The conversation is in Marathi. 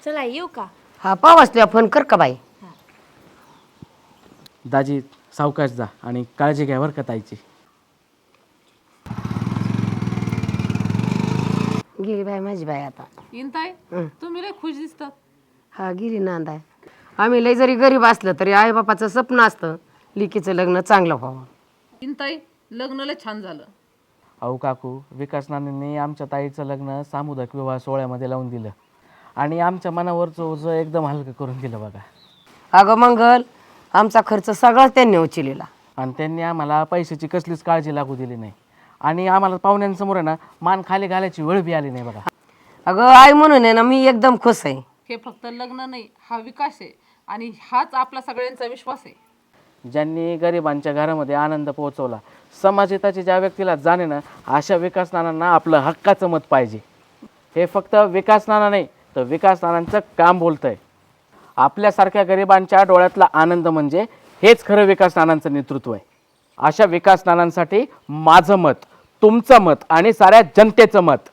चला येऊ का? हा पावाच तुला फोन कर का बाई. दाजी सावकाश जा आणि काळजी घ्या बरं का ताईची. गेली बाई माझी बाई आता. इंताय तुम्ही लय खुश दिसतात. हा गिरी नांदाय. आम्ही लय जरी गरीब असलं तरी आई बापाचं स्वप्न असतं लिकीचं लग्न चांगलं व्हावं. इंताई लग्न लय छान झालं. अहो काकू, विकास नानांनी आमच्या ताईचं लग्न सामुदायिक विवाह सोहळ्यामध्ये लावून दिलं आणि आमच्या मनावरचं ओझं एकदम हलकं करून दिलं बघा. अगं मंगल, आमचा खर्च सगळाच त्यांनी उचललेला. आणि त्यांनी आम्हाला पैशाची कसलीच काळजी लागू दिली नाही आणि आम्हाला पाहुण्यांसमोर आहे ना मान खाली घालायची वेळ बी आली नाही बघा. अगं आई म्हणून आहे ना मी एकदम खुश आहे. हे फक्त लग्न नाही, हा विकास आहे आणि हाच आपला सगळ्यांचा विश्वास आहे. ज्यांनी गरिबांच्या घरामध्ये आनंद पोहोचवला, समाजहिताची ज्या व्यक्तीला जाणे ना, अशा विकास नानांना आपलं हक्काचं मत पाहिजे. हे फक्त विकास नाना नाही तर विकास नानांचं काम बोलतंय. आपल्यासारख्या गरिबांच्या डोळ्यातला आनंद म्हणजे हेच खरं विकास नानांचं नेतृत्व आहे. अशा विकास नानांसाठी माझं मत, तुमचं मत आणि साऱ्या जनतेचं मत.